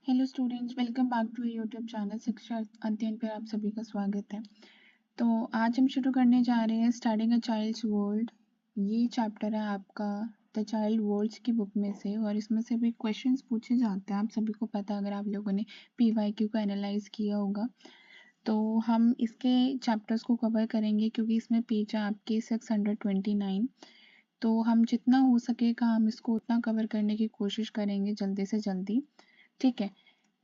Hello students, welcome back to YouTube channel Shiksha Adhyayan पर आप सभी का स्वागत है। तो आज हम शुरू करने जा रहे हैं स्टडिंग अ चाइल्ड्स वर्ल्ड। ये चैप्टर है आपका द चाइल्ड वर्ल्ड्स की बुक में से, और इसमें से भी क्वेश्चंस पूछे जाते हैं। आप सभी को पता है, अगर आप लोगों ने PYQ को एनालाइज किया होगा। तो हम इसके चैप्टर्स को कवर करेंगे क्योंकि इसमें पेज है आपके 629। तो हम जितना हो सकेगा हम इसको उतना कवर करने की कोशिश करेंगे जल्दी से जल्दी। ठीक है,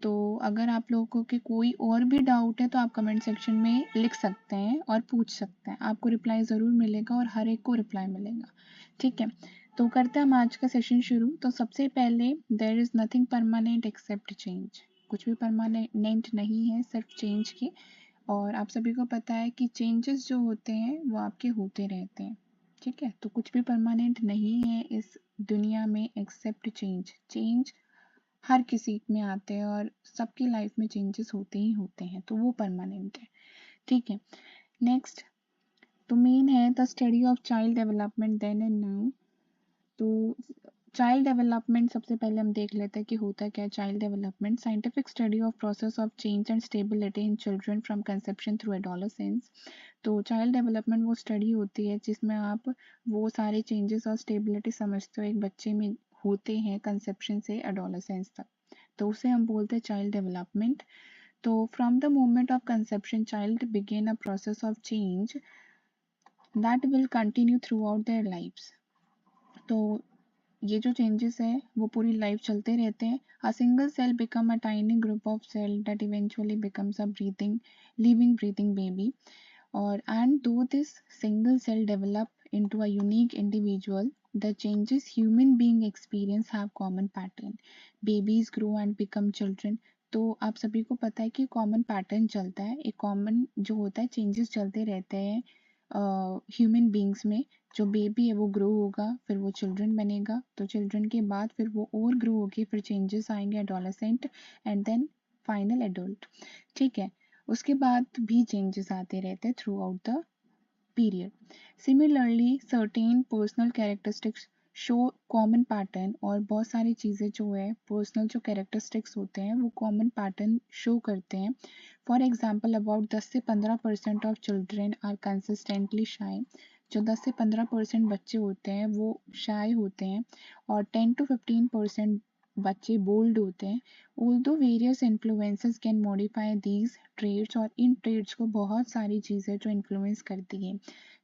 तो अगर आप लोगों के कोई और भी डाउट है तो आप कमेंट सेक्शन में लिख सकते हैं और पूछ सकते हैं। आपको रिप्लाई ज़रूर मिलेगा और हर एक को रिप्लाई मिलेगा। ठीक है, तो करते हैं हम आज का सेशन शुरू। तो सबसे पहले, there is nothing permanent except change. कुछ भी परमानेंट नहीं है, सिर्फ चेंज की। और आप सभी को पता है कि चेंजेस जो होते हैं वो आपके होते रहते हैं। ठीक है, तो कुछ भी परमानेंट नहीं है इस दुनिया में एक्सेप्ट चेंज। चेंज हर किसी में आते हैं और सबकी लाइफ में चेंजेस होते ही होते हैं, तो वो परमानेंट है। ठीक है, नेक्स्ट तो मेन है the study of child development then and now. तो चाइल्ड डेवलपमेंट सबसे पहले हम देख लेते हैं कि होता क्या है child development. Scientific study of process of change and stability in children from conception through adolescence. तो चाइल्ड डेवलपमेंट वो स्टडी होती है जिसमें आप वो सारे चेंजेस और स्टेबिलिटी समझते हो एक बच्चे में होते हैं कंसेप्शन से एडोलेसेंस तक, तो उसे हम बोलते हैं चाइल्ड डेवलपमेंट। तो from the moment of conception child begin a process of change that will continue throughout their lifes. तो ये जो चेंजेस है वो पूरी लाइफ चलते रहते हैं। A single cell become a tiny group of cell that eventually becomes a living baby, or and though this single cell develop into a unique individual, the changes human being experience have common pattern. Babies grow and become children. तो आप सभी को पता है कि common pattern चलता है, एक कॉमन जो होता है चेंजेस चलते रहते हैं ह्यूमन बींग्स में। जो बेबी है वो ग्रो होगा, फिर वो चिल्ड्रन बनेगा, तो चिल्ड्रन के बाद फिर वो और ग्रो होगी, फिर चेंजेस आएंगे adolescent and then final adult. ठीक है, उसके बाद भी चेंजेस आते रहते हैं throughout the period. Similarly certain personal characteristics show common pattern, और बहुत सारी चीज़ें जो है पर्सनल जो कैरेक्टरिस्टिक्स होते हैं वो कॉमन पैटर्न शो करते हैं। फॉर एग्जाम्पल अबाउट 10 से 15% ऑफ चिल्ड्रेन आर कंसिस्टेंटली शाई। जो 10 से 15% बच्चे होते हैं वो शाय होते हैं, और 10 to 15% बच्चे बोल्ड होते हैं। Although various influences can modify these traits, और इन ट्रेड्स को बहुत सारी चीज़ें जो इन्फ्लुएंस करती हैं।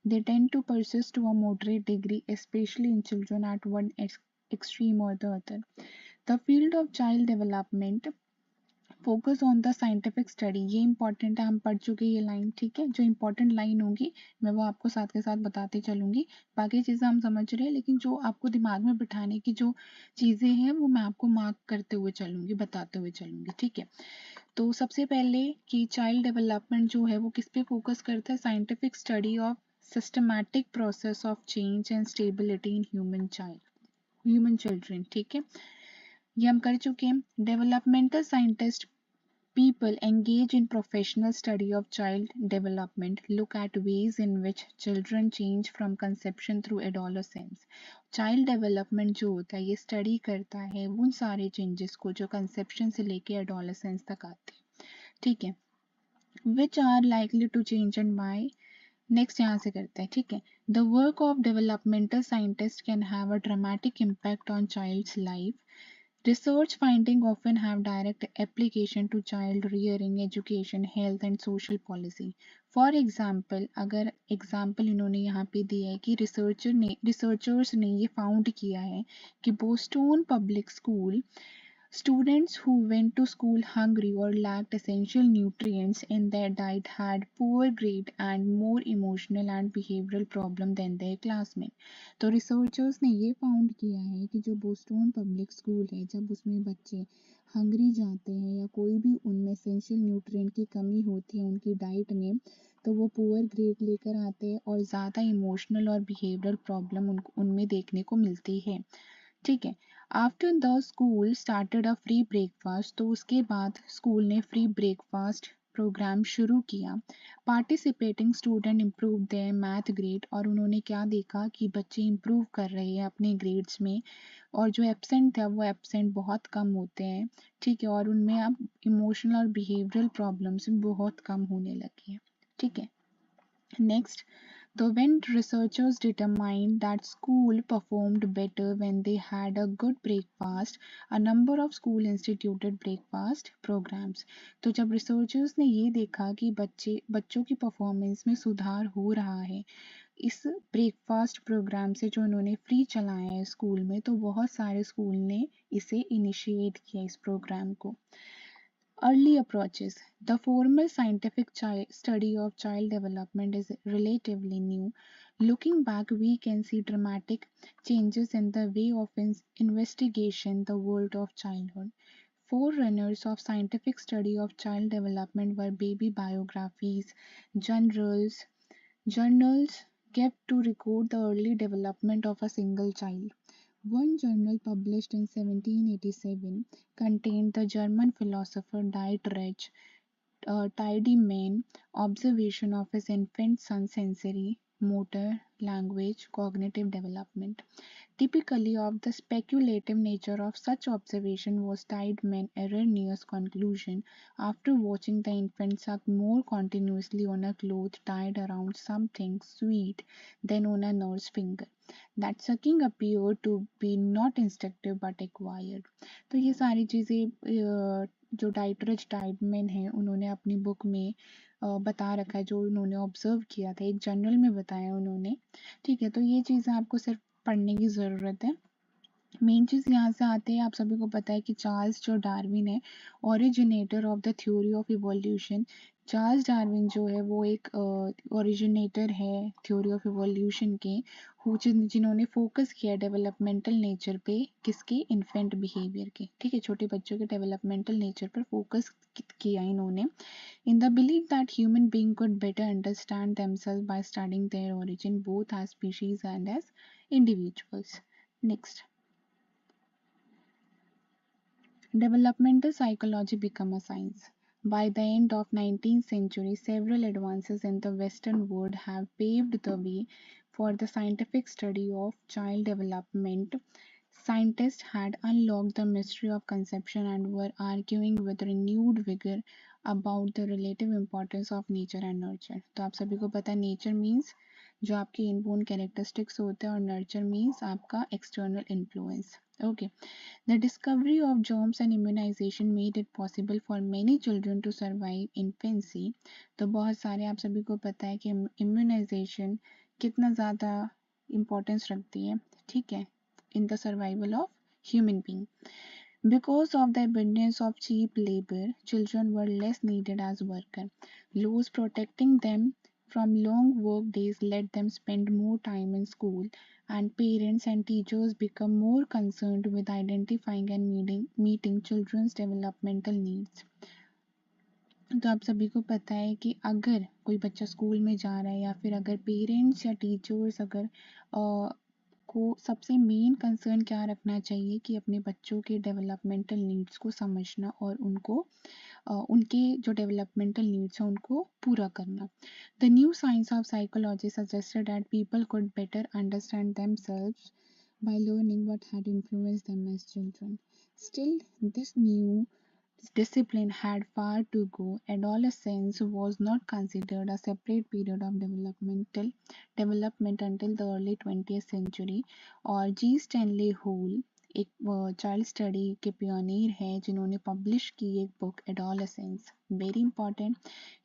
They tend to persist to a moderate degree, especially in children at one extreme or the other. The field of child development focus on the scientific study. ये इंपॉर्टेंट है, हम पढ़ चुके ये लाइन। ठीक है, जो इंपॉर्टेंट लाइन होगी मैं वो आपको साथ के साथ बताते चलूंगी। बाकी चीज़ें हम समझ रहे हैं, लेकिन जो आपको दिमाग में बिठाने की जो चीज़ें हैं वो मैं आपको मार्क करते हुए चलूंगी, बताते हुए चलूंगी। ठीक है, तो सबसे पहले कि चाइल्ड डेवलपमेंट जो है वो किस पे फोकस करता है। Scientific study of systematic process of change and stability in human children. ठीक है, ये हम कर चुके हैं। Developmental scientist people engage in professional study of child development look at ways in which children change from conception through adolescence. Child development जो होता है ये स्टडी करता है उन सारे चेंजेस को जो कंसेप्शन से लेके एडोलेसेंस तक आते हैं। ठीक है, which are likely to change and why. Next यहाँ से करते हैं। ठीक है, the work of developmental scientist can have a dramatic impact on child's life. Research findings often have direct application to child rearing, education, health and social policy. For example, अगर example इन्होंने यहाँ पे दिया है कि रिसर्चर्स ने ये found किया है कि Boston public school students who went to school hungry or lacked essential nutrients in their diet had poor grade and more emotional and behavioral problem than their classmates. तो रिसर्चर्स ने ये found किया है कि जो बोस्टन पब्लिक स्कूल है, जब उसमें बच्चे हंगरी जाते हैं या कोई भी उनमें एसेंशियल न्यूट्रिएंट की कमी होती है उनकी डाइट में, तो वो पुअर ग्रेड लेकर आते हैं और ज़्यादा इमोशनल और बिहेवियरल प्रॉब्लम उनमें देखने को मिलती है। ठीक है, after the school started a free breakfast. तो उसके बाद स्कूल ने फ्री ब्रेकफास्ट प्रोग्राम शुरू किया। Participating student improve their math grade, और उन्होंने क्या देखा कि बच्चे इम्प्रूव कर रहे हैं अपने ग्रेड्स में, और जो एब्सेंट था वो एब्सेंट बहुत कम होते हैं, ठीक है, और उनमें अब इमोशनल और बिहेवियरल प्रॉब्लम्स बहुत कम होने लगी हैं, ठीक है। Next, the when researchers determined that school performed better when they had a good breakfast, a number of school instituted breakfast programs. तो जब रिसर्चर्स ने ये देखा कि बच्चों की परफॉर्मेंस में सुधार हो रहा है इस ब्रेकफास्ट प्रोग्राम से, जो उन्होंने फ्री चलाया है स्कूल में, तो बहुत सारे स्कूल ने इसे इनिशिएट किया इस प्रोग्राम को। Early approaches. The formal scientific study of child development is relatively new. Looking back, we can see dramatic changes in the way of investigation the world of childhood. Forerunners of scientific study of child development were baby biographies, journals, journals kept to record the early development of a single child. One journal published in 1787 contained the German philosopher Dietrich Tiedemann's observation of his infant son's sensory, motor, language, cognitive development. Typically of the speculative nature of such observation was Tiedemann's erroneous conclusion after watching the infant suck more continuously on a cloth tied around something sweet than on a nurse's finger. That sucking appeared to be not instinctive but acquired. तो ये सारी चीज़ें जो डाइटरच Tiedemann है उन्होंने अपनी book में बता रखा है, जो उन्होंने ऑब्जर्व किया था, एक जर्नल में बताया उन्होंने, ठीक है। तो ये चीज़ें आपको सिर्फ पढ़ने की ज़रूरत है। मेन चीज़ यहाँ से आते हैं, आप सभी को पता है कि चार्ल्स जो डार्विन है, originator of the theory of evolution, Charles Darwin जो है वो एक ओरिजिनेटर है थ्योरी ऑफ इवोल्यूशन के, जिन्होंने फोकस किया डेवलपमेंटल नेचर पे, किसके, इन्फेंट बिहेवियर के, ठीक है, छोटे बच्चों के डेवलपमेंटल नेचर पर फोकस किया इन्होंने, इन the believe that human being could better understand themselves by studying their origin both as species and as individuals. Next, developmental psychology became a science. By the end of 19th century, several advances in the Western world have paved the way for the scientific study of child development. Scientists had unlocked the mystery of conception and were arguing with renewed vigor about the relative importance of nature and nurture. तो आप सभी को पता है nature means जो आपके inborn characteristics होते हैं, और नर्चर मीन्स आपका external influence. Okay, the discovery of germs and immunization made it possible for many children to survive infancy. तो बहुत सारे आप सभी को पता है कि इम्यूनाइजेशन कितना ज़्यादा इम्पोर्टेंस रखती है, ठीक है, in the survival of human being. Because of the abundance of cheap labor, children were less needed as workers. Laws protecting them from long work days let them spend more time in school, and parents and teachers become more concerned with identifying and meeting children's developmental needs. तो आप सभी को पता है कि अगर कोई बच्चा स्कूल में जा रहा है, या फिर अगर पेरेंट्स या टीचर्स अगर को सबसे मेन कंसर्न क्या रखना चाहिए कि अपने बच्चों के डेवलपमेंटल नीड्स को समझना और उनको उनके जो डेवलपमेंटल नीड्स हैं उनको पूरा करना। The new science of psychology suggested that people could better understand themselves by learning what had influenced them as children. Still, this new discipline had far to go. Adolescence was not considered a separate period of development until the early 20th century. और जी Stanley whole एक child study के pioneer हैं, जिन्होंने publish की एक book adolescence, very important,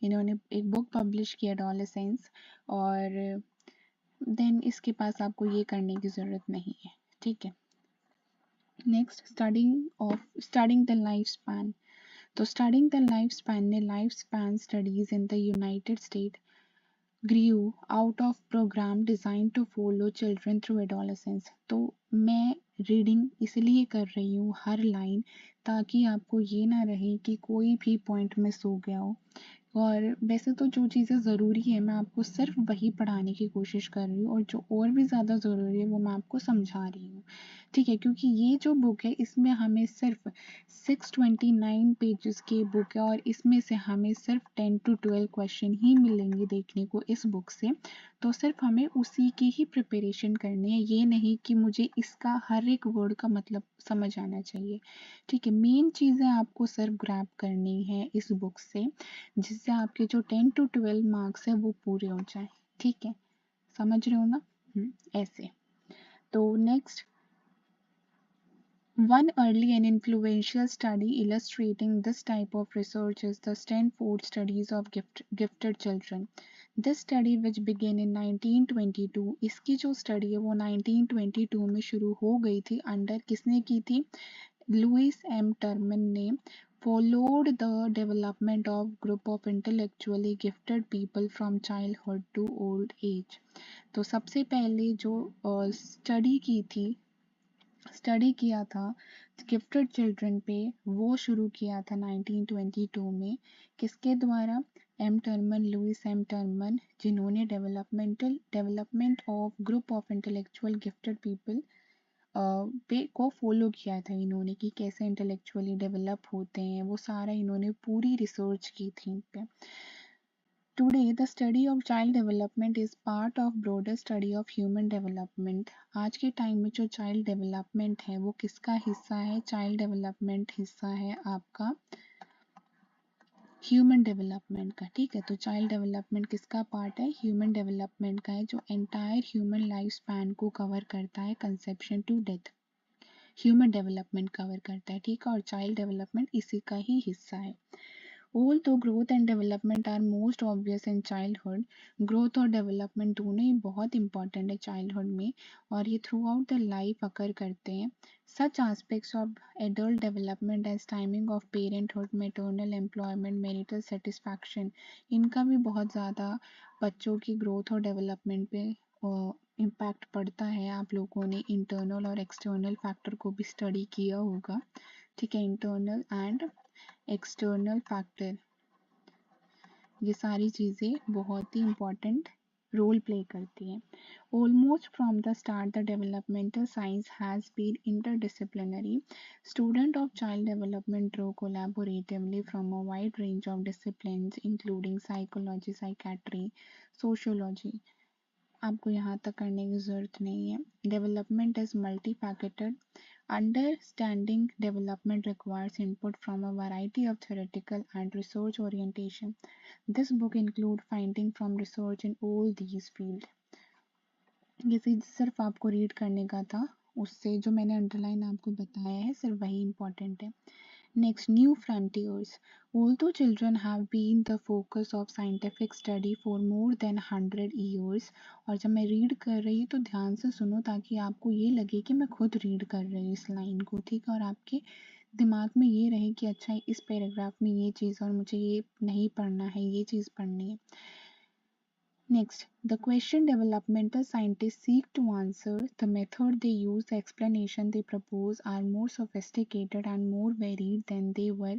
इन्होंने एक book publish की एडोलेसेंस, और देन इसके पास आपको ये करने की ज़रूरत नहीं है, ठीक है। Next, studying the life span. तो स्टडिंग द लाइफ स्पैन ने life span studies in the United state grew out of program designed to follow children through adolescence. तो मैं रीडिंग इसलिए कर रही हूँ हर लाइन, ताकि आपको ये ना रहे कि कोई भी पॉइंट मिस हो गया हो, और वैसे तो जो चीज़ें ज़रूरी है मैं आपको सिर्फ वही पढ़ाने की कोशिश कर रही हूँ, और जो और भी ज़्यादा ज़रूरी है वो मैं आपको समझा रही हूँ। ठीक है, क्योंकि ये जो बुक है इसमें हमें सिर्फ 629 पेजेस की बुक है और इसमें से हमें सिर्फ 10 to 12 क्वेश्चन ही मिलेंगे देखने को इस बुक से। तो सिर्फ हमें उसी की ही प्रिपरेशन करनी है, ये नहीं कि मुझे इसका हर एक वर्ड का मतलब समझ आना चाहिए। ठीक है, मेन चीज़ें आपको सिर्फ ग्रैब करनी है इस बुक से, जिससे आपके जो 10 to 12 मार्क्स है वो पूरे हो जाए। ठीक है, समझ रहे हो ना? ऐसे। तो next, one early and influential study illustrating this type of research is the Stanford Studies of Gifted Children. This study, which began in 1922, इसकी जो स्टडी है वो 1922 में शुरू हो गई थी। अंडर किसने की थी? लुइस एम टर्मन ने। followed the development of group of intellectually gifted people from childhood to old age. तो सबसे पहले जो स्टडी किया था गिफ्टेड चिल्ड्रन पे, वो शुरू किया था 1922 में। किसके द्वारा? M Terman, Lewis M Terman, जिन्होंने development of group of intellectual gifted people पे को फॉलो किया था इन्होंने, कि कैसे इंटेलेक्चुअली डेवलप होते हैं, वो सारा इन्होंने पूरी रिसर्च की थी इन पे। Today, the study of child development is part of broader study of human development. आज के टाइम में जो चाइल्ड डेवलपमेंट है वो किसका हिस्सा है? चाइल्ड डेवलपमेंट हिस्सा है आपका ह्यूमन डेवलपमेंट का। ठीक है, तो चाइल्ड डेवलपमेंट किसका पार्ट है? ह्यूमन डेवलपमेंट का है, जो एंटायर ह्यूमन लाइफ स्पैन को कवर करता है, conception to death. Human development cover करता है, ठीक है, और चाइल्ड डेवलपमेंट इसी का ही हिस्सा है। Although growth and development are most obvious in childhood, growth और development दोनों ही बहुत important है childhood में, और ये throughout the life occur करते हैं। Such aspects of adult development as timing of parenthood, maternal employment, marital satisfaction, इनका भी बहुत ज़्यादा बच्चों की growth और development पे इम्पैक्ट पड़ता है। आप लोगों ने इंटरनल और एक्सटर्नल फैक्टर को भी स्टडी किया होगा। ठीक है, इंटरनल एंड एक्सटर्नल फैक्टर, ये सारी चीज़ें बहुत ही इम्पॉर्टेंट रोल प्ले करती हैं। Almost from the start the developmental science has been interdisciplinary. Student of child development drew collaboratively from a wide range of disciplines including psychology, psychiatry, sociology. आपको यहाँ तक करने की ज़रूरत नहीं है। Development is multifaceted. Understanding development requires input from a variety of theoretical and research orientation. This book includes findings from research in all these fields. ये चीज़ सिर्फ आपको रीड करने का था, उससे जो मैंने अंडरलाइन आपको बताया है सिर्फ वही इम्पोर्टेंट है। Next, new frontiers. Although children have been the focus of scientific study for more than 100 years, और जब मैं रीड कर रही हूँ तो ध्यान से सुनो ताकि आपको ये लगे कि मैं खुद रीड कर रही हूँ इस लाइन को। ठीक है, और आपके दिमाग में ये रहे कि अच्छा इस पैराग्राफ में ये चीज़ और मुझे ये नहीं पढ़ना है, ये चीज़ पढ़नी है। Next, the question developmental scientists seek to answer, the method they use, the explanation they propose are more sophisticated and more varied than they were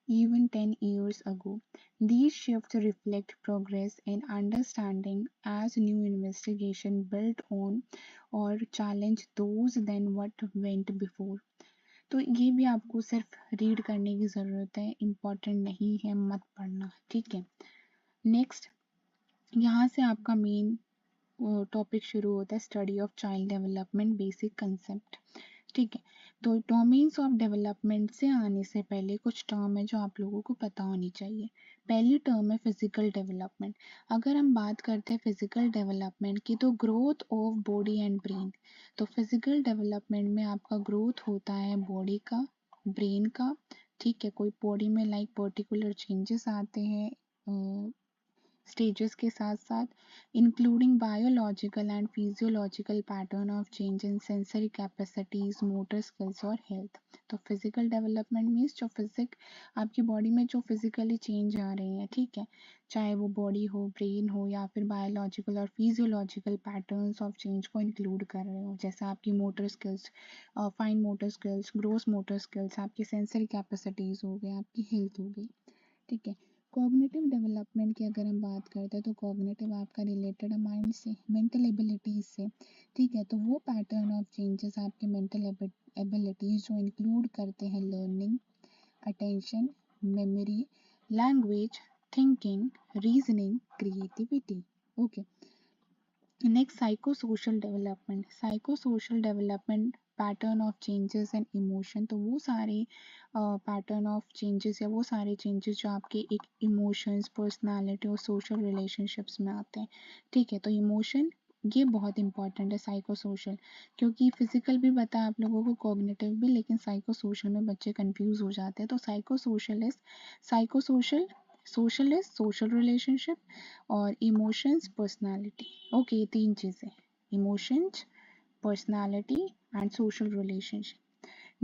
even 10 years ago. These shifts reflect progress in understanding as new investigation build on or challenge those than what went before. तो ये भी आपको सिर्फ read करने की ज़रूरत है, important नहीं है, मत पढ़ना। ठीक है, नेक्स्ट, यहाँ से आपका मेन टॉपिक शुरू होता है, study of child development basic concept. ठीक है, तो डोमेन्स ऑफ डेवलपमेंट से आने से पहले कुछ टर्म है जो आप लोगों को पता होनी चाहिए। पहली टर्म है फिजिकल डेवलपमेंट। अगर हम बात करते हैं फिजिकल डेवलपमेंट की, तो growth of body and brain. तो फिजिकल डेवलपमेंट में आपका ग्रोथ होता है बॉडी का, ब्रेन का। ठीक है, कोई बॉडी में लाइक पर्टिकुलर चेंजेस आते हैं स्टेजेस के साथ साथ, including biological and physiological pattern of change in sensory capacities, motor skills और हेल्थ। तो फिजिकल डेवलपमेंट मीन्स जो आपकी बॉडी में जो फिजिकली चेंज आ रहे हैं, ठीक है, चाहे वो बॉडी हो, ब्रेन हो, या फिर बायोलॉजिकल और फिजियोलॉजिकल पैटर्न्स ऑफ चेंज को इंक्लूड कर रहे हो, जैसे आपकी motor skills, fine motor skills, gross motor skills, आपकी सेंसरी कैपेसिटीज हो गई, आपकी हेल्थ हो गई। ठीक है, कॉग्निटिव डेवलपमेंट की अगर हम बात करते हैं तो कॉग्निटिव आपका रिलेटेड है माइंड से, मेंटल एबिलिटीज से, ठीक है। तो वो पैटर्न ऑफ चेंजेस आपके मेंटल एबिलिटीज जो इंक्लूड करते हैं learning, attention, memory, language, thinking, reasoning, creativity. Okay, next psychosocial development. Psychosocial development pattern of changes and emotion. तो वो सारे पैटर्न ऑफ चेंजेस या वो सारे चेंजेस जो आपके एक इमोशंस, पर्सनालिटी और सोशल रिलेशनशिप्स में आते हैं, ठीक है। तो इमोशन ये बहुत इंपॉर्टेंट है साइकोसोशल, क्योंकि फिजिकल भी पता है आप लोगों को, कॉग्निटिव भी, लेकिन साइकोसोशल में बच्चे कंफ्यूज हो जाते हैं। तो साइकोसोशल, सोशलिस्ट सोशल रिलेशनशिप, और इमोशंस पर्सनालिटी। ओके, ये तीन चीज़ें, emotions, personality and social relationship.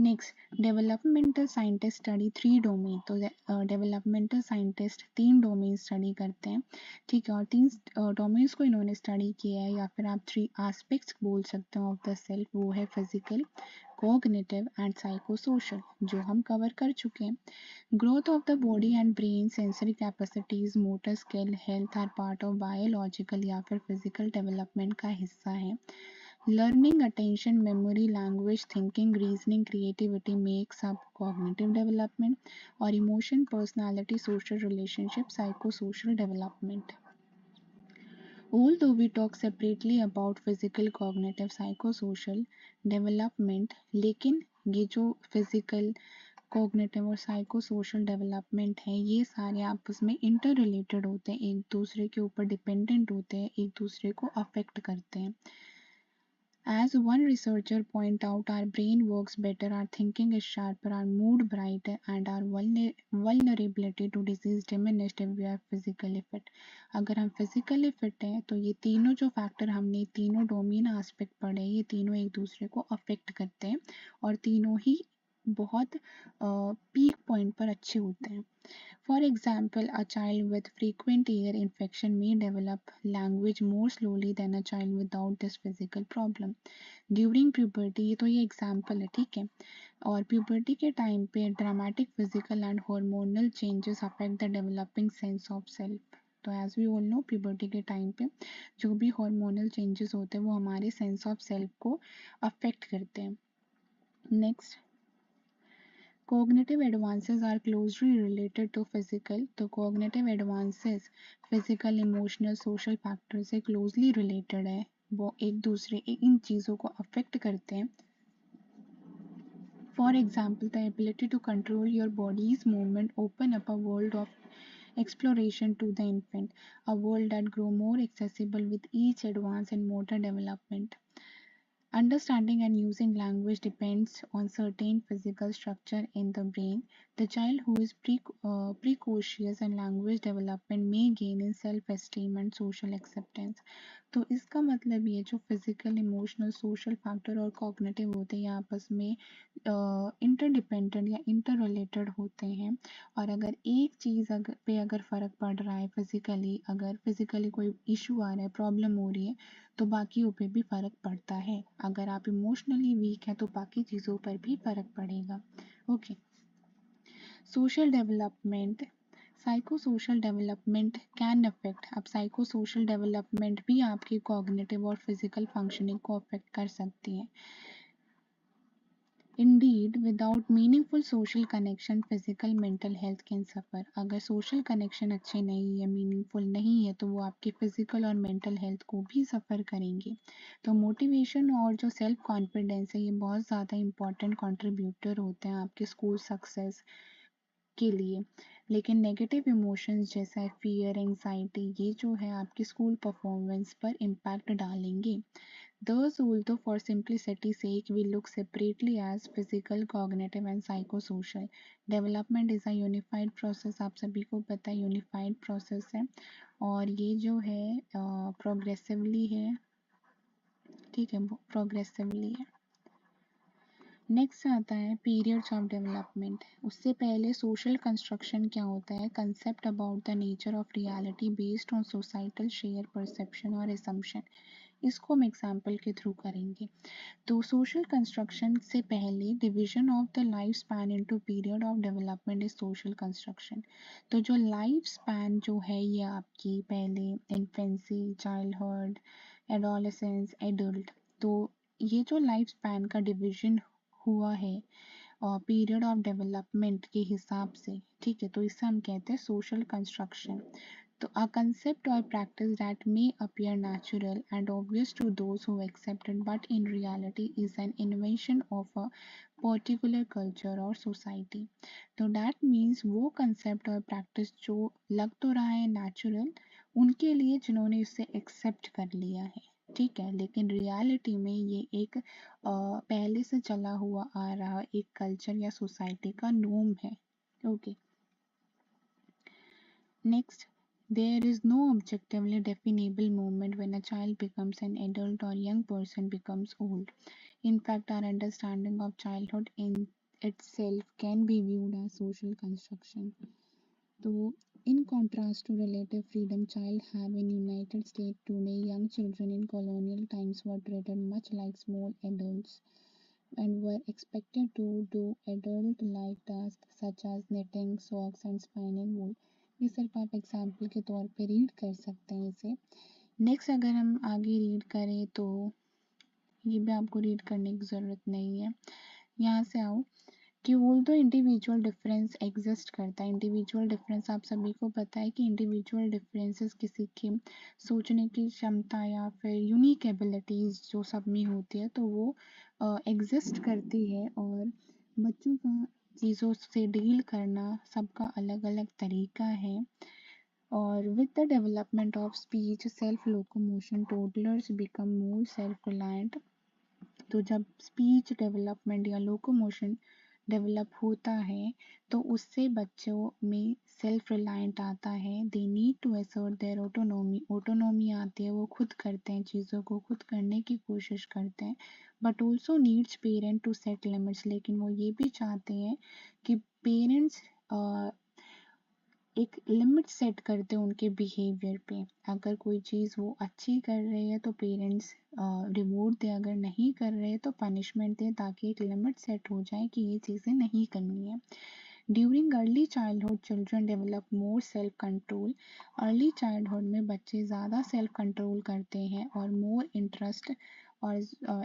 Next, developmental scientist study 3 domain. तो डेवलपमेंटल साइंटिस्ट 3 डोमेन स्टडी करते हैं, ठीक है। और 3 डोमेन्स को इन्होंने स्टडी किया है, या फिर आप 3 एस्पेक्ट्स बोल सकते हो ऑफ द सेल्फ। वो है फिजिकल, कॉग्निटिव एंड साइकोसोशल, जो हम कवर कर चुके हैं। Growth of the body and brain, sensory capacities, motor skill, health are part of biological या फिर physical development का हिस्सा है। Learning, attention, memory, language, thinking, reasoning, creativity makes up cognitive development, और emotion, personality, social relationship, psychosocial development. Although we talk separately about physical, cognitive, psychosocial development, लेकिन ये जो physical, cognitive और साइको सोशल डेवलपमेंट है, ये सारे आपस में इंटर रिलेटेड होते हैं, एक दूसरे के ऊपर डिपेंडेंट होते हैं, एक दूसरे को अफेक्ट करते हैं। As one researcher point out, our brain works better, our thinking is sharper, our mood brighter, and our vulnerability to disease diminished if we are physically fit. अगर हम physically fit हैं तो ये तीनों जो फैक्टर हमने तीनों डोमेन एस्पेक्ट पढ़े, ये तीनों एक दूसरे को अफेक्ट करते हैं, और तीनों ही बहुत पीक पॉइंट पर अच्छे होते हैं। For example, a child with frequent ear infection may develop language more slowly than a child without this physical problem. During puberty, ये तो ये एग्जाम्पल है, ठीक है। और प्यूबर्टी के टाइम पे dramatic physical and hormonal changes affect the developing sense of self. तो as we all know, puberty के टाइम पे जो भी हार्मोनल चेंजेस होते हैं वो हमारे सेंस ऑफ सेल्फ को अफेक्ट करते हैं। Next, cognitive advances are closely related to physical। तो cognitive advances physical, emotional, social factors से closely related है, वो एक दूसरे इन चीज़ों को affect करते हैं। For example, the ability to control your body's movement open up a world of exploration to the infant, a world that grow more accessible with each advance in motor development. Understanding and using language depends on certain physical structure in the brain. The child who is precocious and language development may gain in self-esteem and social acceptance. तो इसका मतलब ये जो physical, emotional, social factor और cognitive होते हैं, ये आपस में इंटरडिपेंडेंट या इंटर रिलेटेड होते हैं। और अगर एक चीज़ अगर फ़र्क पड़ रहा है फिजिकली, अगर फिजिकली कोई इशू आ रहा है, प्रॉब्लम हो रही है, तो बाकियों पे भी फ़र्क पड़ता है। अगर आप इमोशनली वीक हैं तो बाकी चीज़ों पर भी फ़र्क पड़ेगा। Okay, social development, psycho social development can affect. अब साइको सोशल डेवलपमेंट भी आपकी कॉग्निटिव और फिजिकल फंक्शनिंग को अफेक्ट कर सकती है। Indeed, without meaningful social connection, physical mental health can suffer। अगर social connection अच्छे नहीं है, मीनिंगफुल नहीं है, तो वो आपके फिजिकल और मेंटल हेल्थ को भी सफ़र करेंगे। तो मोटिवेशन और जो सेल्फ कॉन्फिडेंस है, ये बहुत ज़्यादा इम्पॉर्टेंट कंट्रीब्यूटर होते हैं आपके स्कूल सक्सेस के लिए। लेकिन नेगेटिव इमोशंस जैसा फियर, एंजाइटी, ये जो है आपकी स्कूल परफॉर्मेंस पर इम्पैक्ट डालेंगे। Thus, although for simplicity's sake we look separately as physical, cognitive and psychosocial, development is a unified process। आप सभी को पता है यूनिफाइड प्रोसेस है, और ये जो है प्रोग्रेसिवली है, ठीक है, प्रोग्रेसिवली है। नेक्स्ट आता है पीरियड्स ऑफ डेवलपमेंट। उससे पहले सोशल कंस्ट्रक्शन क्या होता है, concept about the nature of reality based on societal share perception और असम्पशन। इसको हम एग्जाम्पल के थ्रू करेंगे। तो सोशल कंस्ट्रक्शन से पहले division of the life span into period of development is social construction. तो जो लाइफ स्पैन जो है ये आपकी पहले इन्फेंसी, चाइल्डहुड, एडोलेसेंस, एडल्ट, तो ये जो लाइफ स्पैन का डिवीजन हुआ है पीरियड ऑफ डेवलपमेंट के हिसाब से, ठीक है, तो इसे हम कहते हैं सोशल कंस्ट्रक्शन। तो a concept or practice that may appear natural and obvious to those who accept it but in reality is an invention of a particular culture or society। तो that means वो concept और practice जो लग तो रहा है natural उनके लिए जिन्होंने इसे accept कर लिया है, ठीक है, लेकिन रियलिटी में ये एक पहले से चला हुआ आ रहा एक कल्चर या सोसाइटी का नॉर्म है। Okay, next, there is no objectively definable moment when a child becomes an adult or young person becomes old. In fact, our understanding of childhood in itself can be viewed as social construction. So, in contrast to relative freedom child have in United States today, young children in colonial times were treated much like small adults and were expected to do adult-like tasks such as knitting, socks and spinning wool. ये सिर्फ आप example के तौर पे read कर सकते हैं इसे। नेक्स्ट अगर हम आगे रीड करें तो ये भी आपको रीड करने की ज़रूरत नहीं है। यहाँ से आओ कि ऑल्दो इंडिविजुअल डिफरेंस एग्जिस्ट करता है। इंडिविजुअल डिफरेंस आप सभी को पता है कि इंडिविजुअल डिफरेंसेस किसी की सोचने की क्षमता या फिर यूनिक एबिलिटीज़ जो सब में होती है तो वो एग्जिस्ट करती है और बच्चों का चीज़ों से डील करना सबका अलग अलग तरीका है। और with the development of speech, self locomotion, toddlers become more self reliant. तो जब स्पीच डेवलपमेंट या लोकोमोशन डेवलप होता है तो उससे बच्चों में सेल्फ रिलायंट आता है। They need to assert their autonomy, autonomy आती है, वो खुद करते हैं, चीज़ों को खुद करने की कोशिश करते हैं। But also needs parent to set limits, लेकिन वो ये भी चाहते हैं कि पेरेंट्स एक लिमिट सेट करते हैं उनके बिहेवियर पे। अगर कोई चीज़ वो अच्छी कर रहे हैं तो पेरेंट्स रिवॉर्ड दे, अगर नहीं कर रहे हैं तो पनिशमेंट दे, ताकि एक लिमिट सेट हो जाए कि ये चीज़ें नहीं करनी है। During early childhood children develop more self control. Early childhood में बच्चे ज़्यादा सेल्फ कंट्रोल करते हैं और मोर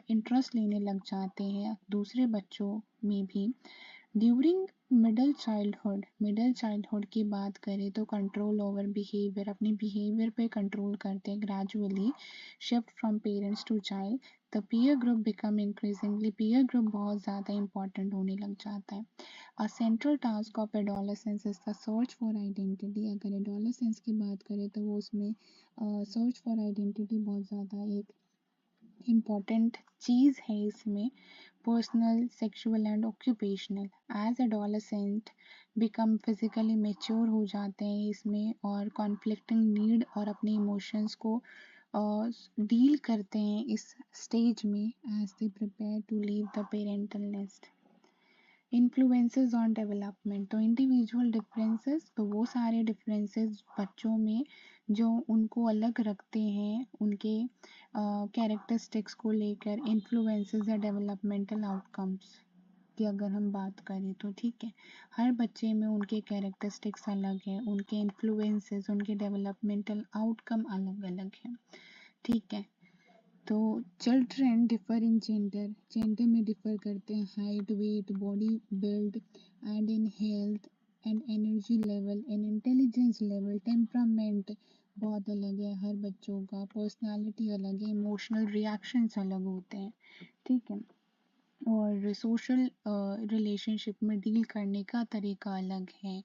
इंटरेस्ट लेने लग जाते हैं दूसरे बच्चों में भी। ड्यूरिंग मिडल चाइल्डहुड की बात करें तो कंट्रोल ओवर बिहेवियर, अपने बिहेवियर पे कंट्रोल करते हैं। Gradually shift from parents to child, the peer group become increasingly, peer group बहुत ज़्यादा इंपॉर्टेंट होने लग जाता है। A central task of adolescence is the search for identity. अगर एडोलेसेंस की बात करें तो वो उसमें सर्च फॉर आइडेंटिटी बहुत ज़्यादा एक इम्पॉर्टेंट चीज़ है इसमें। Personal, sexual and occupational, as adolescent become physically mature हो जाते हैं इसमें और कॉन्फ्लिक्टिंग नीड और अपने इमोशंस को डील करते हैं इस स्टेज में as they prepare to leave the parental nest. Influences on development, तो इंडिविजुअल डिफरेंसेस, तो वो सारे डिफरेंसेस बच्चों में जो उनको अलग रखते हैं उनके कैरेक्टरिस्टिक्स को लेकर। इन्फ्लुएंसेस या डेवलपमेंटल आउटकम्स की अगर हम बात करें तो ठीक है, हर बच्चे में उनके कैरेक्टरिस्टिक्स अलग हैं, उनके इन्फ्लुएंसेस, उनके डेवलपमेंटल आउटकम अलग अलग हैं, ठीक है। तो children differ in gender, gender में डिफर करते हैं, height, weight, body build and in health and energy level and intelligence level. Temperament बहुत अलग है हर बच्चों का, पर्सनालिटी अलग है, इमोशनल रिएक्शंस अलग होते हैं, ठीक है, और सोशल रिलेशनशिप में डील करने का तरीका अलग है,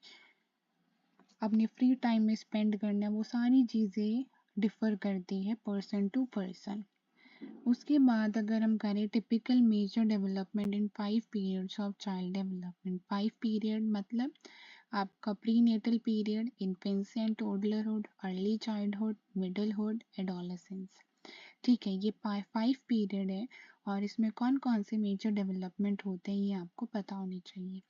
अपने फ्री टाइम में स्पेंड करना, वो सारी चीज़ें डिफ़र करती है पर्सन टू पर्सन। उसके बाद अगर हम करें typical major development in 5 periods of child development. 5 period मतलब आपका prenatal period, infancy and toddlerhood, early childhood, middlehood, adolescence, ठीक है, ये 5 पीरियड है और इसमें कौन कौन से मेजर डेवलपमेंट होते हैं ये आपको पता होनी चाहिए।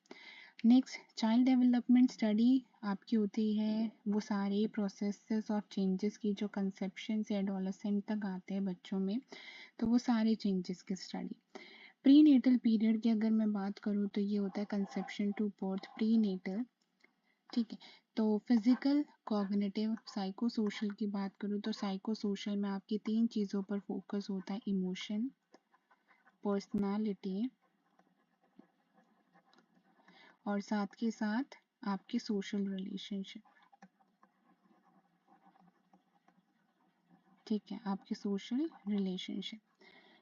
नेक्स्ट चाइल्ड डेवलपमेंट स्टडी आपकी होती है वो सारे प्रोसेसेस ऑफ चेंजेस की जो कंसेप्शन से एडोलसेंट तक आते हैं बच्चों में, तो वो सारे चेंजेस की स्टडी। प्री नेटल पीरियड की अगर मैं बात करूँ तो ये होता है conception to birth, prenatal, ठीक है। तो फिजिकल, कॉग्निटिव, साइको सोशल की बात करूँ तो साइको सोशल में आपकी 3 चीज़ों पर फोकस होता है, इमोशन, पर्सनालिटी और साथ के साथ आपके सोशल रिलेशनशिप, ठीक है, आपके social relationship.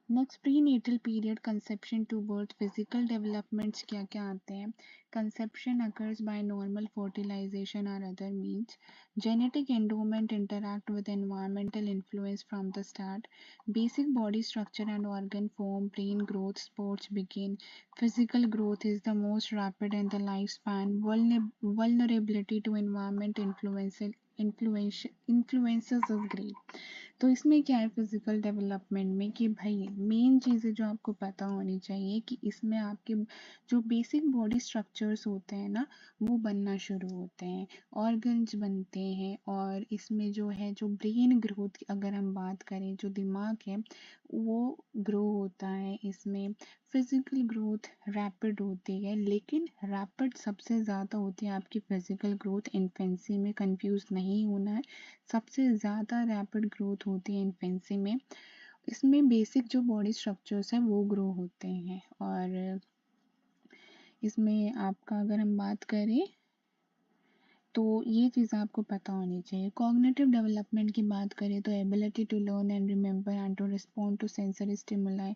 Next prenatal period, conception to birth, physical developments क्या क्या आते हैं। Conception occurs by normal fertilization और other means. Genetic endowment interact with environmental influence from the start. Basic body structure and organ form, brain growth, spurts begin. Physical growth is the most rapid in the life span. Vulnerability to environment influences is great. तो इसमें क्या है physical development में कि भाई main चीज़ें जो आपको पता होनी चाहिए कि इसमें आपके जो बेसिक बॉडी स्ट्रक्चर्स होते हैं ना वो बनना शुरू होते हैं, ऑर्गन्स बनते हैं, और इसमें जो है जो ब्रेन ग्रोथ की अगर हम बात करें, जो दिमाग है वो ग्रो होता है। इसमें फिजिकल ग्रोथ रैपिड होती है, लेकिन रैपिड सबसे ज़्यादा होती है आपकी फिजिकल ग्रोथ इन्फेंसी में, कंफ्यूज नहीं होना है। सबसे ज़्यादा रैपिड ग्रोथ होती है इन्फेंसी में। इसमें बेसिक जो बॉडी स्ट्रक्चर्स हैं वो ग्रो होते हैं। और इसमें आपका अगर हम बात करें तो ये चीज़ आपको पता होनी चाहिए। कॉग्निटिव डेवलपमेंट की बात करें तो ability to learn and remember and to respond to sensory stimuli.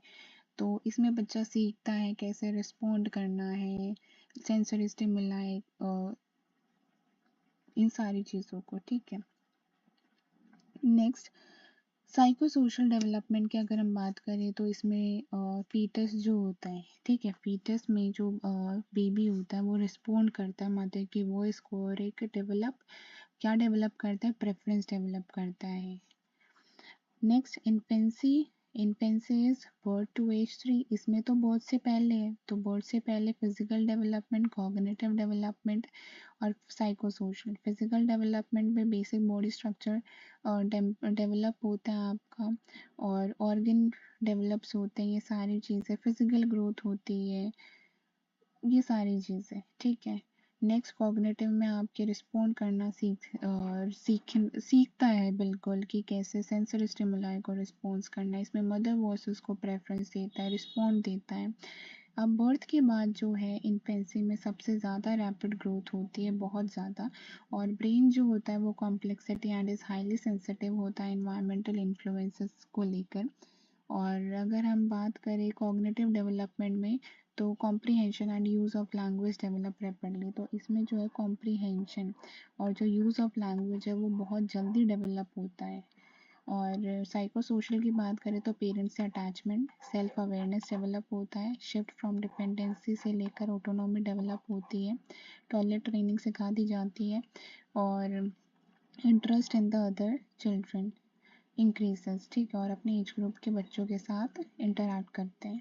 तो इसमें बच्चा सीखता है कैसे रिस्पॉन्ड करना है सेंसरी स्टिमुलाई, इन सारी चीज़ों को, ठीक है। नेक्स्ट साइको सोशल डेवलपमेंट की अगर हम बात करें तो इसमें फीटस जो होता है, ठीक है, फीटस में जो बेबी होता है वो रिस्पोंड करता है मदर की वॉइस को, और एक क्या डेवलप करता है, प्रेफरेंस डेवलप करता है। Next infancy is birth to age 3। इसमें तो बर्थ से पहले है, तो बर्थ से पहले फिजिकल डेवलपमेंट, कॉग्निटिव डेवलपमेंट और साइको सोशल। फिजिकल डेवलपमेंट में बेसिक बॉडी स्ट्रक्चर डेवलप होता है आपका, और ऑर्गन डेवलप्स होते हैं, ये सारी चीज़ें, फिजिकल ग्रोथ होती है, ये सारी चीज़ें, ठीक है। नेक्स्ट कॉग्निटिव में आपके रिस्पॉन्ड करना सीखता है बिल्कुल कि कैसे सेंसरी स्टिमुलाई को रिस्पॉन्स करना है। इसमें मदर वॉइस को प्रेफरेंस देता है, रिस्पॉन्ड देता है। अब बर्थ के बाद जो है इन्फेंसी में सबसे ज़्यादा रैपिड ग्रोथ होती है, बहुत ज़्यादा, और ब्रेन जो होता है वो complexity and is highly sensitive होता है इन्वायरमेंटल इन्फ्लुएंसेस को लेकर। और अगर हम बात करें कॉग्निटिव डेवलपमेंट में तो comprehension and use of language develop rapidly. तो इसमें जो है कॉम्प्रीहेंशन और जो यूज़ ऑफ लैंग्वेज है वो बहुत जल्दी डेवलप होता है। और साइको सोशल की बात करें तो पेरेंट्स से अटैचमेंट, सेल्फ अवेयरनेस डेवलप होता है, शिफ्ट फ्रॉम डिपेंडेंसी से लेकर ऑटोनॉमी डेवलप होती है, टॉयलेट ट्रेनिंग सिखा दी जाती है, और interest in the other children increases, ठीक है, और अपने एज ग्रुप के बच्चों के साथ इंटरैक्ट करते हैं।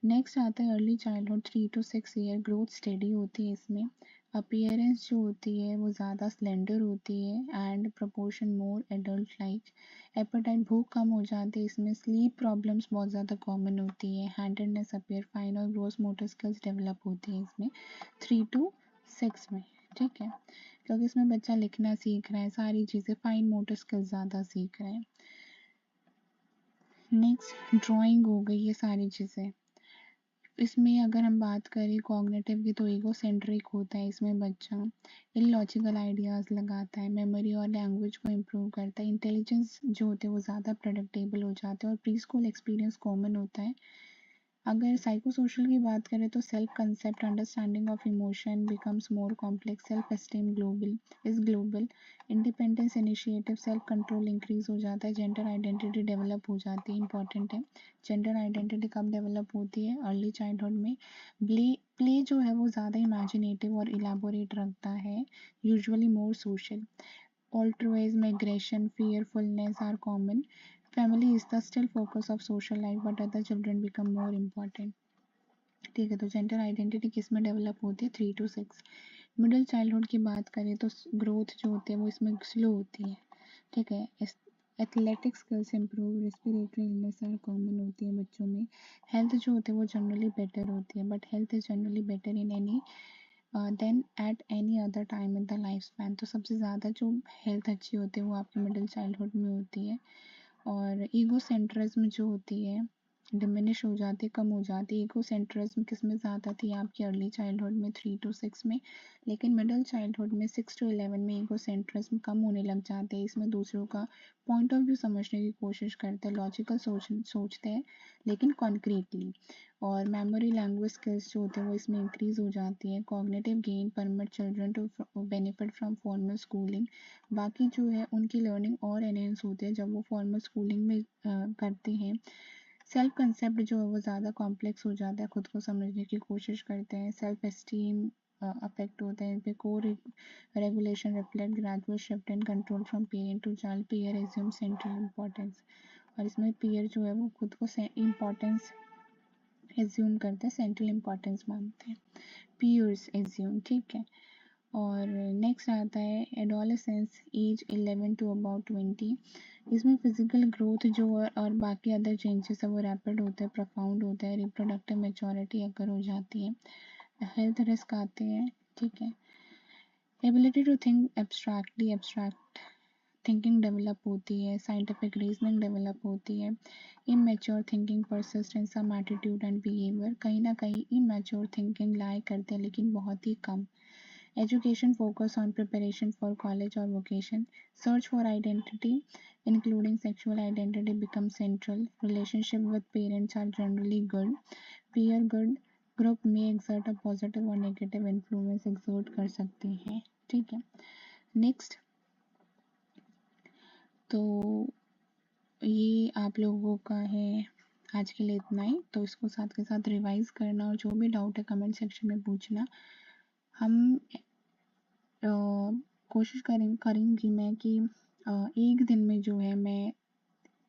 नेक्स्ट आता है early childhood, 3 to 6 year, growth steady होती है इसमें। अपीयरेंस जो होती है वो ज़्यादा स्लेंडर होती है and proportion more adult like. Appetite, भूख कम हो जाती है इसमें। स्लीप प्रॉब्लम्स बहुत ज़्यादा कॉमन होती है। हैंडेडनेस अपीयर फाइन और ग्रोस मोटर स्किल्स डेवलप होती है इसमें 3 to 6 में, ठीक है, क्योंकि इसमें बच्चा लिखना सीख रहा है, सारी चीज़ें, फाइन मोटर स्किल्स ज़्यादा सीख रहे हैं। नेक्स्ट ड्राइंग हो गई, ये सारी चीज़ें। इसमें अगर हम बात करें कॉग्निटिव की तो ईगो सेंट्रिक होता है इसमें बच्चा, इलॉजिकल आइडियाज़ लगाता है, मेमोरी और लैंग्वेज को इम्प्रूव करता है, इंटेलिजेंस जो होते हैं वो ज़्यादा प्रेडिक्टेबल हो जाते हैं, और प्री स्कूल एक्सपीरियंस कॉमन होता है। अगर साइको सोशल की बात करें तो self concept, understanding of emotion becomes more complex, self esteem global, independence, initiative, self control increase हो जाता है, जेंडर आइडेंटिटी डेवलप हो जाती है, इंपॉर्टेंट है। जेंडर आइडेंटिटी कब डेवलप होती है, अर्ली चाइल्डहुड में। प्ले जो है वो ज़्यादा इमेजिनेटिव और इलाबोरेट रखता है, usually more social. Altruism, aggression, fearfulness are common. Family is the still focus of social life, but other children become more important. ठीक है। तो जेंडर आइडेंटिटी किस में डेवलप होती है? 3 to 6। मिडिल चाइल्डहुड की बात करें तो ग्रोथ जो होती है वो इसमें स्लो होती है। ठीक है। Athletic skills improve, respiratory illness और कॉमन होती है बच्चों में। हेल्थ जो होती है वो जनरली बेटर होती है, but health is generally better in any than at any other time in the life span. तो सबसे ज़्यादा जो हेल्थ अच्छी होती है वो आपके मिडिल चाइल्डहुड में होती है। और ईगो सेंट्रिज्म जो होती है डिमिनिश हो जाती है, कम हो जाती है। ईगो सेंट्रिज्म किस में ज़्यादा थी? आपकी अर्ली चाइल्डहुड में 3 to 6 में, लेकिन मिडिल चाइल्डहुड में 6 to 11 में ईगो सेंट्रिज्म कम होने लग जाते हैं। इसमें दूसरों का पॉइंट ऑफ व्यू समझने की कोशिश करते हैं, लॉजिकल सोचते हैं लेकिन कॉन्क्रीटली। और मेमोरी लैंग्वेज स्किल्स जो होते हैं वो इसमें इंक्रीज हो जाती है। Cognitive gain permit children to benefit from formal schooling. बाकी जो है उनकी लर्निंग और एनहेंस होती है जब वो फॉर्मल स्कूलिंग में करते हैं। सेल्फ कंसेप्ट जो है वो ज़्यादा कॉम्प्लेक्स हो जाता है, खुद को समझने की कोशिश करते हैं। सेल्फ एस्टीम अफेक्ट होता है इन पे। Coregulation reflect gradual shift in control from parent to child. Peer assume central importance, और इसमें पीयर जो है वो खुद को इम्पोर्टेंस एज्यूम करते हैं, सेंट्रल इम्पोर्टेंस मानते हैं। पीयर्स एज्यूम, ठीक है। और नेक्स्ट आता है एडोलेसेंस, एज 11 to about 20। इसमें फिजिकल ग्रोथ जो है और बाकी अदर चेंजेस है वो रैपिड होते हैं, प्रोफाउंड होता है। रिप्रोडक्टिव मेच्योरिटी अगर हो जाती है, हेल्थ रिस्क आते हैं, ठीक है। Ability to think abstractly, abstract thinking develop होती है। साइंटिफिक रीजनिंग डेवलप होती है। Immature thinking persist in some attitude and behaviour. कहीं ना कहीं इमेच्योर थिंकिंग लाई करते हैं लेकिन बहुत ही कम। Education focus on preparation for college or vocation. Search for identity, including sexual identity, becomes central. Relationship with parents are generally good. Peer good group may exert a positive or negative influence exert कर सकते हैं, ठीक है। Next, तो ये आप लोगों का है आज के लिए इतना ही। तो इसको साथ के साथ रिवाइज करना और जो भी डाउट है कमेंट सेक्शन में पूछना। हम कोशिश करूँगी मैं कि एक दिन में जो है मैं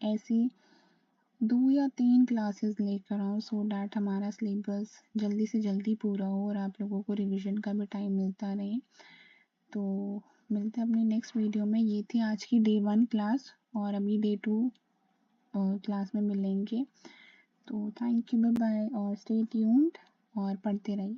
ऐसी 2 या 3 क्लासेस लेकर आऊँ, सो डैट हमारा सिलेबस जल्दी से जल्दी पूरा हो और आप लोगों को रिवीजन का भी टाइम मिलता रहे। तो मिलते हैं अपनी नेक्स्ट वीडियो में। ये थी आज की डे 1 क्लास और अभी डे 2 क्लास में मिलेंगे। तो थैंक यू, बाय बाय और स्टे ट्यून्ड और पढ़ते रहिए।